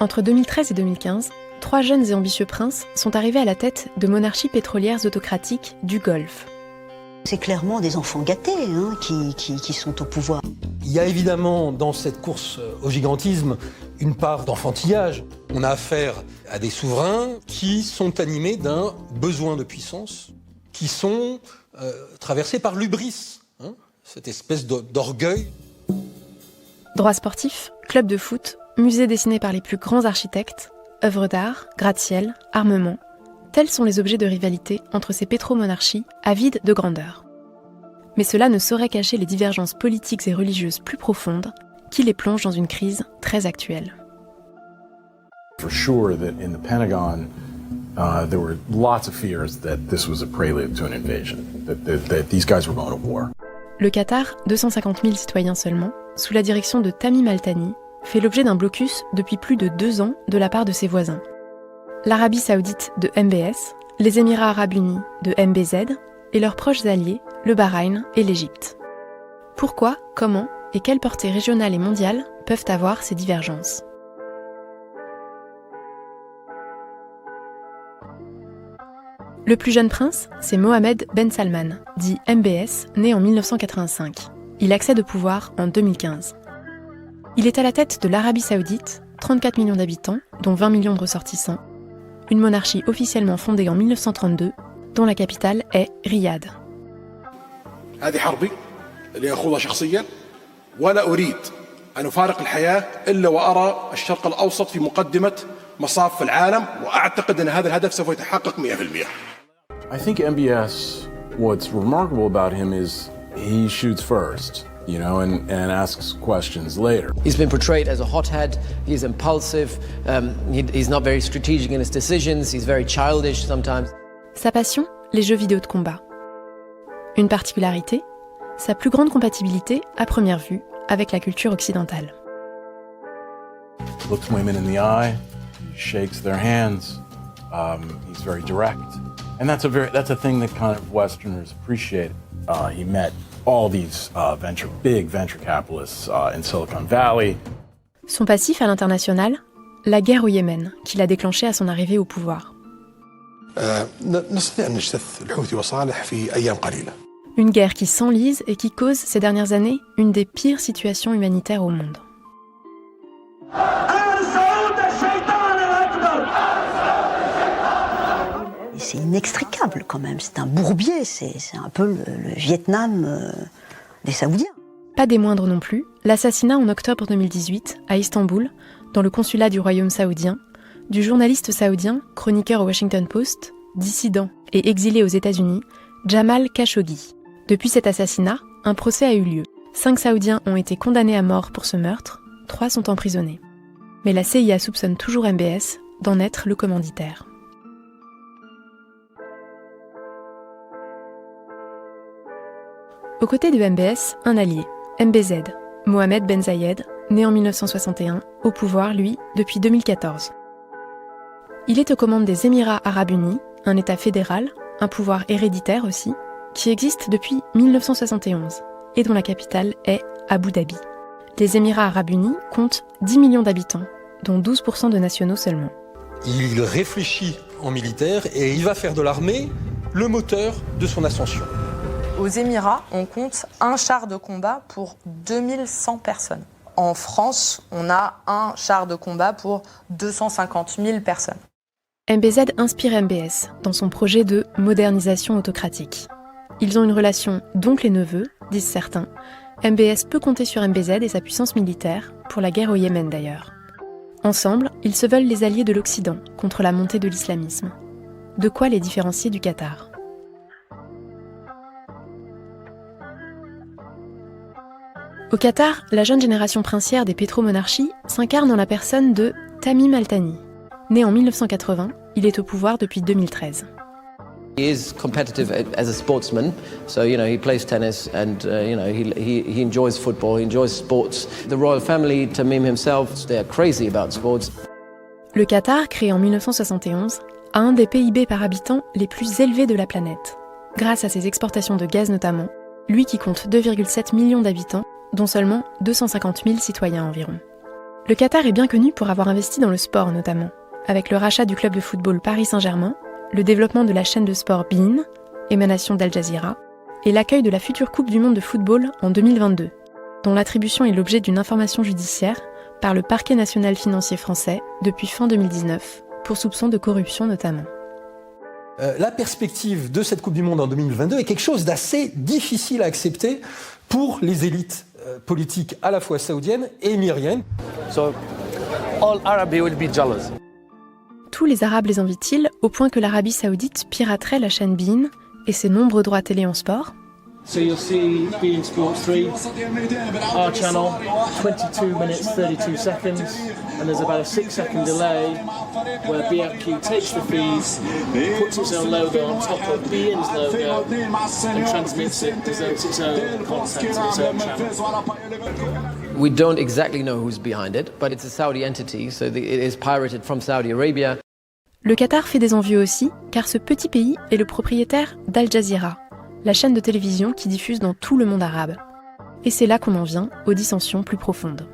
Entre 2013 et 2015, 3 jeunes et ambitieux princes sont arrivés à la tête de monarchies pétrolières autocratiques du Golfe. C'est clairement des enfants gâtés qui sont au pouvoir. Il y a évidemment dans cette course au gigantisme une part d'enfantillage. On a affaire à des souverains qui sont animés d'un besoin de puissance, qui sont traversés par l'hubris, cette espèce d'orgueil. Droit sportif, club de foot, musée dessiné par les plus grands architectes, œuvres d'art, gratte-ciel, armement, tels sont les objets de rivalité entre ces pétromonarchies avides de grandeur. Mais cela ne saurait cacher les divergences politiques et religieuses plus profondes qui les plongent dans une crise très actuelle. For sure that in the Pentagon, there were lots of fears that this was a prelude to an invasion, that these guys were going to war. Le Qatar, 250 000 citoyens seulement, sous la direction de Tamim Al-Thani, fait l'objet d'un blocus depuis plus de 2 ans de la part de ses voisins. L'Arabie Saoudite de MBS, les Émirats Arabes Unis de MBZ et leurs proches alliés, le Bahreïn et l'Égypte. Pourquoi, comment et quelle portée régionale et mondiale peuvent avoir ces divergences ? Le plus jeune prince, c'est Mohammed Ben Salman, dit MBS, né en 1985. Il accède au pouvoir en 2015. Il est à la tête de l'Arabie Saoudite, 34 millions d'habitants, dont 20 millions de ressortissants, une monarchie officiellement fondée en 1932, dont la capitale est Riyad. هذه حربي اللي أخوضها شخصيا ولا أريد أن أفارق الحياة إلا وأرى الشرق الأوسط في مقدمة مصاف العالم وأعتقد أن هذا الهدف سوف يتحقق 100%. I think MBS, what's remarkable about him is he shoots first, and asks questions later. He's been portrayed as a hothead, he's impulsive, he's not very strategic in his decisions, he's very childish sometimes. Sa passion, les jeux vidéo de combat. Une particularité, sa plus grande compatibilité, à première vue, avec la culture occidentale. Looks women in the eye, he shakes their hands, he's very direct. And that's a thing that kind of Westerners appreciate. He met all these big venture capitalists in Silicon Valley. Son passif à l'international, la guerre au Yémen, qu'il a déclenchée à son arrivée au pouvoir. Une guerre qui s'enlise et qui cause ces dernières années une des pires situations humanitaires au monde. C'est inextricable quand même, c'est un bourbier, c'est un peu le Vietnam des Saoudiens. Pas des moindres non plus, l'assassinat en octobre 2018 à Istanbul, dans le consulat du royaume saoudien, du journaliste saoudien, chroniqueur au Washington Post, dissident et exilé aux États-Unis, Jamal Khashoggi. Depuis cet assassinat, un procès a eu lieu. 5 Saoudiens ont été condamnés à mort pour ce meurtre, 3 sont emprisonnés. Mais la CIA soupçonne toujours MBS d'en être le commanditaire. Aux côtés de MBS, un allié, MBZ, Mohammed Ben Zayed, né en 1961, au pouvoir, lui, depuis 2014. Il est aux commandes des Émirats Arabes Unis, un État fédéral, un pouvoir héréditaire aussi, qui existe depuis 1971 et dont la capitale est Abu Dhabi. Les Émirats Arabes Unis comptent 10 millions d'habitants, dont 12% de nationaux seulement. Il réfléchit en militaire et il va faire de l'armée le moteur de son ascension. Aux Émirats, on compte un char de combat pour 2100 personnes. En France, on a un char de combat pour 250 000 personnes. MBZ inspire MBS dans son projet de modernisation autocratique. Ils ont une relation d'oncle et neveu, disent certains. MBS peut compter sur MBZ et sa puissance militaire, pour la guerre au Yémen d'ailleurs. Ensemble, ils se veulent les alliés de l'Occident contre la montée de l'islamisme. De quoi les différencier du Qatar ? Au Qatar, la jeune génération princière des pétromonarchies s'incarne dans la personne de Tamim Al-Thani. Né en 1980, il est au pouvoir depuis 2013. He is competitive as a sportsman, so he plays tennis and he enjoys football, he enjoys sports. The royal family, Tamim himself, they are crazy about sports. Le Qatar, créé en 1971, a un des PIB par habitant les plus élevés de la planète, grâce à ses exportations de gaz notamment, lui qui compte 2,7 millions d'habitants, dont seulement 250 000 citoyens environ. Le Qatar est bien connu pour avoir investi dans le sport notamment, avec le rachat du club de football Paris Saint-Germain, le développement de la chaîne de sport beIN, émanation d'Al Jazeera, et l'accueil de la future Coupe du monde de football en 2022, dont l'attribution est l'objet d'une information judiciaire par le Parquet national financier français depuis fin 2019, pour soupçon de corruption notamment. La perspective de cette Coupe du Monde en 2022 est quelque chose d'assez difficile à accepter pour les élites politiques à la fois saoudiennes et émiriennes. So, all Arabi will be jealous. Tous les Arabes les envient-ils au point que l'Arabie saoudite piraterait la chaîne beIN et ses nombreux droits télé en sport? So you'll see beIN Sports 3, our channel, 22 minutes 32 seconds, and there's about a 6-second delay where BFQ takes the feed, puts its own logo on top of beIN's logo, and transmits it as though it's its own content, its own channel. We don't exactly know who's behind it, but it's a Saudi entity, so it is pirated from Saudi Arabia. Le Qatar fait des envieux aussi, car ce petit pays est le propriétaire d'Al Jazeera, la chaîne de télévision qui diffuse dans tout le monde arabe. Et c'est là qu'on en vient aux dissensions plus profondes.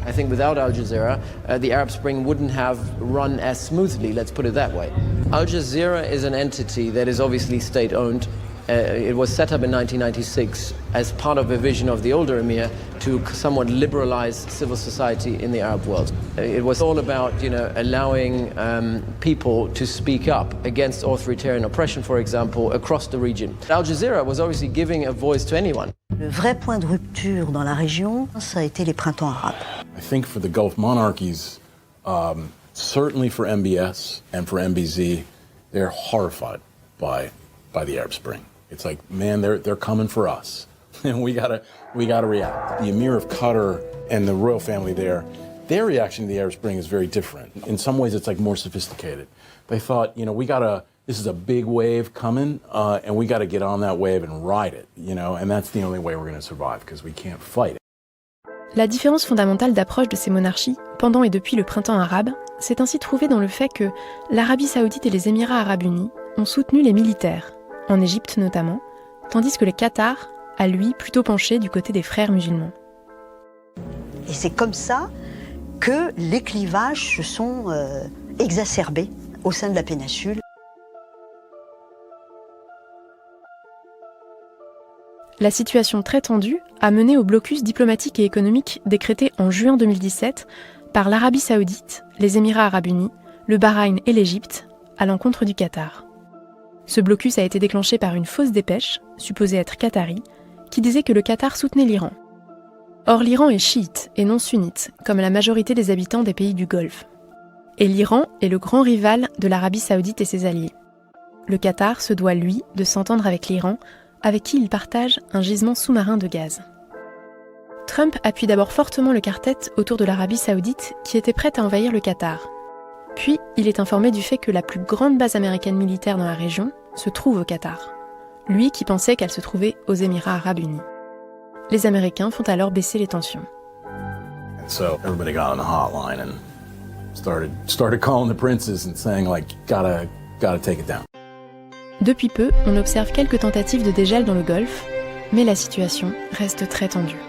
I think without Al Jazeera, the Arab Spring wouldn't have run as smoothly, let's put it that way. Al Jazeera is an entity that is obviously state-owned. It was set up in 1996 as part of a vision of the older emir to somewhat liberalize civil society in the Arab world. It was all about, allowing people to speak up against authoritarian oppression, for example, across the region. Al Jazeera was obviously giving a voice to anyone. Le vrai point de rupture dans la région, ça a été les printemps arabes. I think for the Gulf monarchies, certainly for MBS and for MBZ, they're horrified by the Arab Spring. It's like, man, they're coming for us, and we gotta react. The Emir of Qatar and the royal family there, their reaction to the Arab Spring is very different. In some ways, it's like more sophisticated. They thought, this is a big wave coming, and we gotta get on that wave and ride it, and that's the only way we're gonna survive because we can't fight it. La différence fondamentale d'approche de ces monarchies, pendant et depuis le printemps arabe, s'est ainsi trouvée dans le fait que l'Arabie saoudite et les Émirats arabes unis ont soutenu les militaires, en Égypte notamment, tandis que le Qatar a, lui, plutôt penché du côté des frères musulmans. Et c'est comme ça que les clivages se sont exacerbés au sein de la péninsule. La situation très tendue a mené au blocus diplomatique et économique décrété en juin 2017 par l'Arabie saoudite, les Émirats arabes unis, le Bahreïn et l'Égypte, à l'encontre du Qatar. Ce blocus a été déclenché par une fausse dépêche, supposée être qatari, qui disait que le Qatar soutenait l'Iran. Or l'Iran est chiite et non sunnite, comme la majorité des habitants des pays du Golfe. Et l'Iran est le grand rival de l'Arabie saoudite et ses alliés. Le Qatar se doit, lui, de s'entendre avec l'Iran, avec qui il partage un gisement sous-marin de gaz. Trump appuie d'abord fortement le quartet autour de l'Arabie saoudite qui était prête à envahir le Qatar. Puis, il est informé du fait que la plus grande base américaine militaire dans la région se trouve au Qatar. Lui qui pensait qu'elle se trouvait aux Émirats arabes unis. Les Américains font alors baisser les tensions. And so everybody got on the hotline and started calling the princes and saying gotta take it down. Depuis peu, on observe quelques tentatives de dégel dans le Golfe, mais la situation reste très tendue.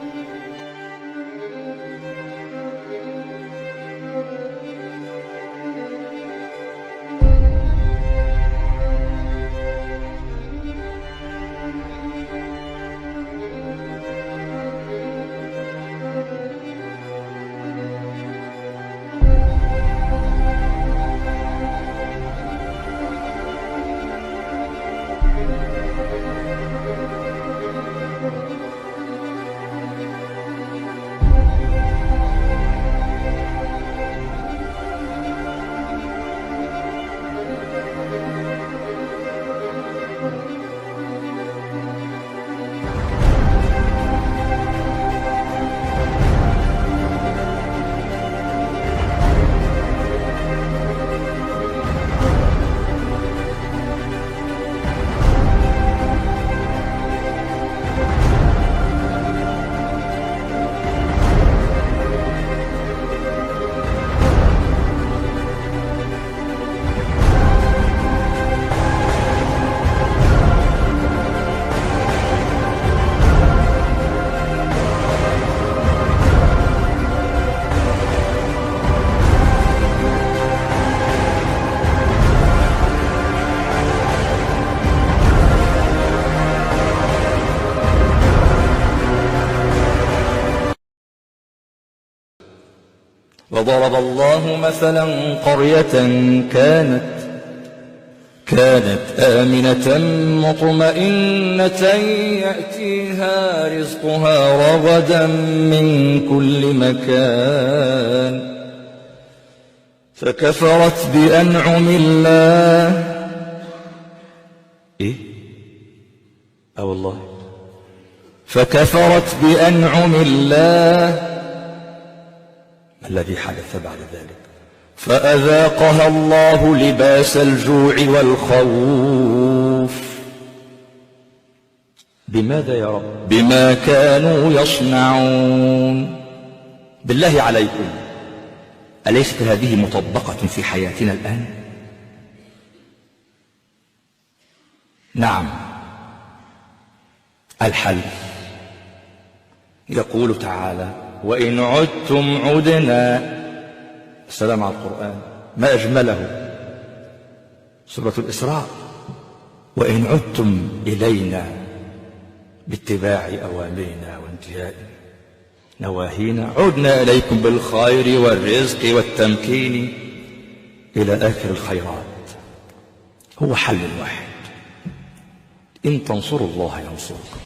وضرب الله مثلا قرية كانت آمنة مطمئنة يأتيها رزقها رغدا من كل مكان فكفرت بأنعم الله والله فكفرت بأنعم الله. ما الذي حدث بعد ذلك؟ فأذاقها الله لباس الجوع والخوف. بماذا يا رب؟ بما كانوا يصنعون. بالله عليكم، أليست هذه مطبقة في حياتنا الآن؟ نعم. الحل يقول تعالى: وإن عدتم عدنا. السلام على القرآن، ما أجمله. سورة الإسراء: وإن عدتم إلينا باتباع أوامرنا وانتهاء نواهينا عدنا إليكم بالخير والرزق والتمكين إلى آخر الخيرات. هو حل واحد: إن تنصروا الله ينصركم.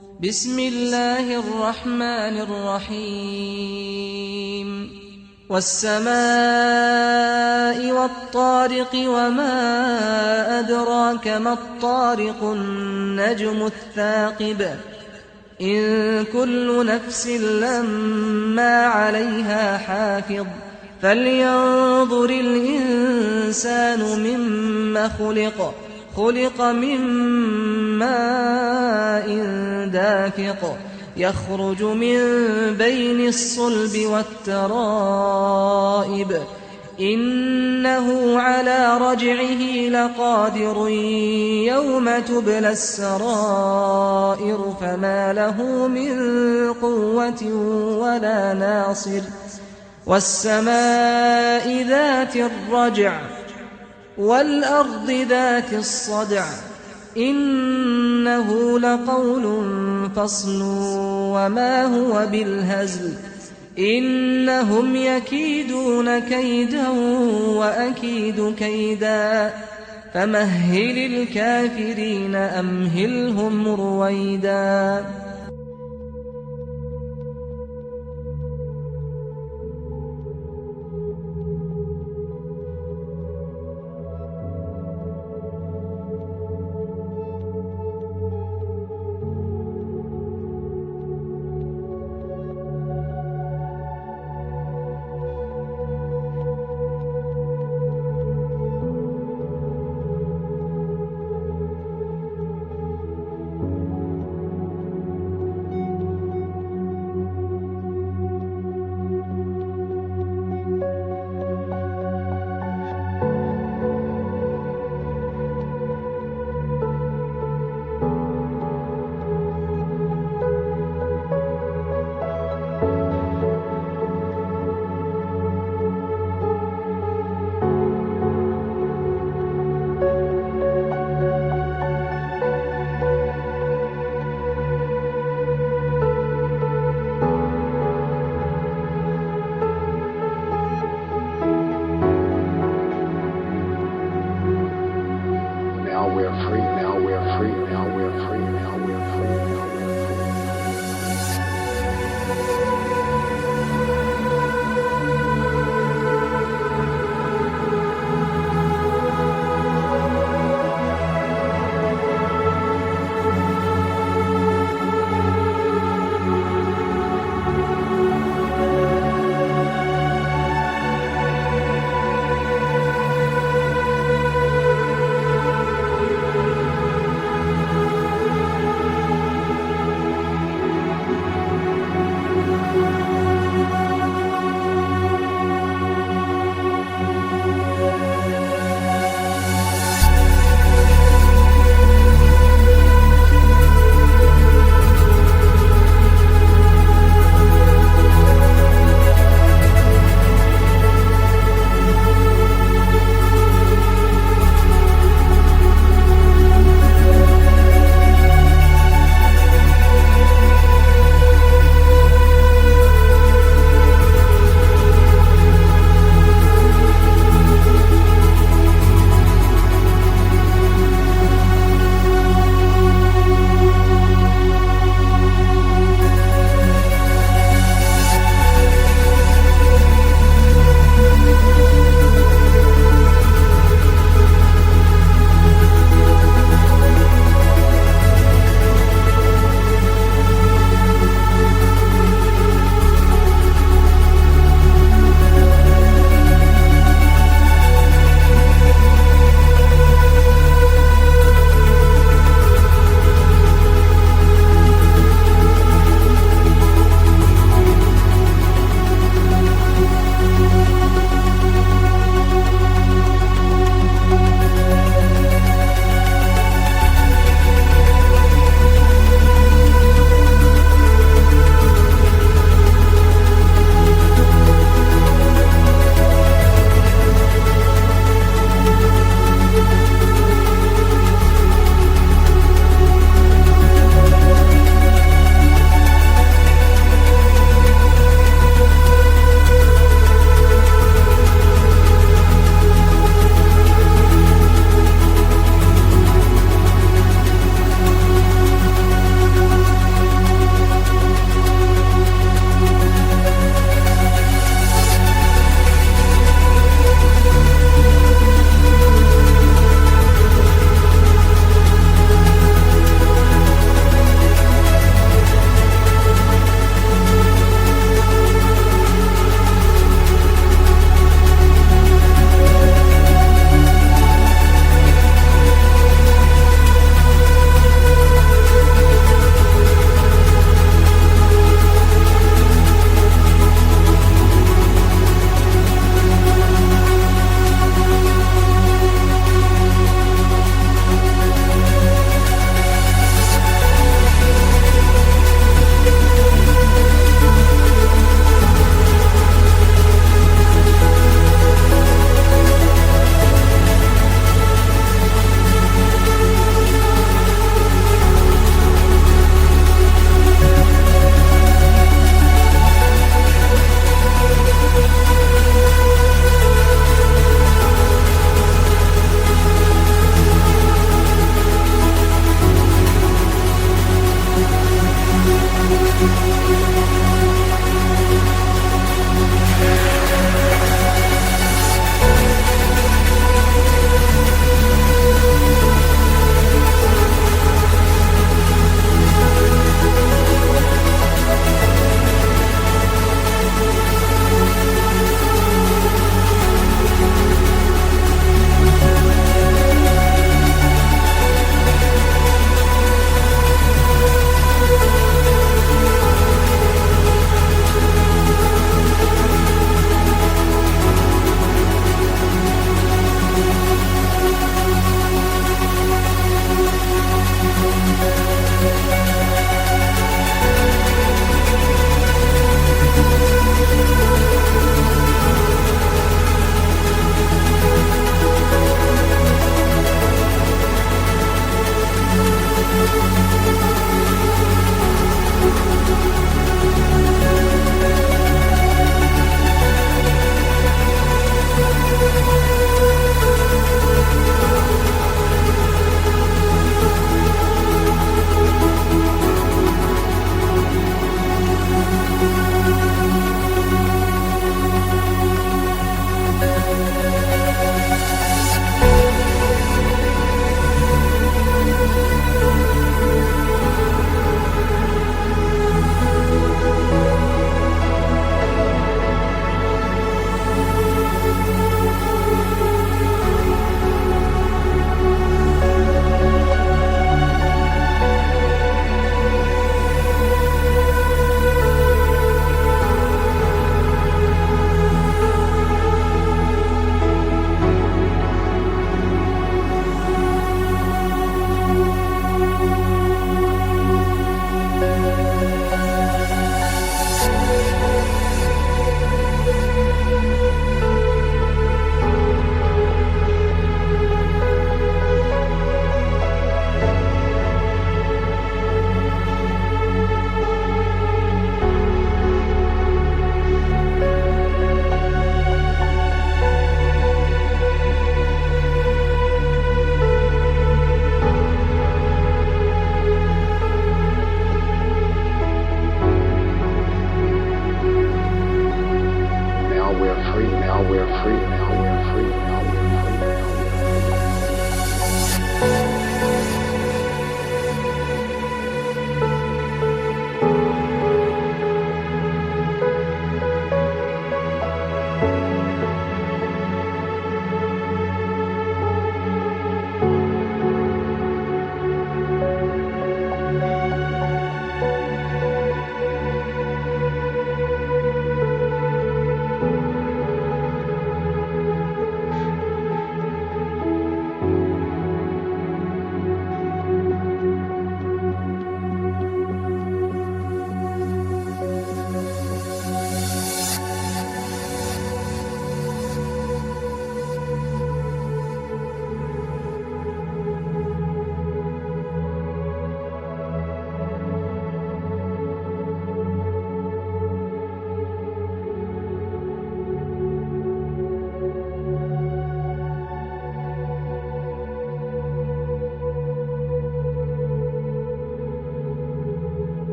بسم الله الرحمن الرحيم والسماء والطارق وما أدراك ما الطارق النجم الثاقب إن كل نفس لما عليها حافظ فلينظر الإنسان مما خلق من ماء دافق يخرج من بين الصلب والترائب إنه على رجعه لقادر يوم تبلى السرائر فما له من قوة ولا ناصر والسماء ذات الرجع والأرض ذات الصدع إنه لقول فصل وما هو بالهزل إنهم يكيدون كيدا وأكيد كيدا فمهل الكافرين أمهلهم رويدا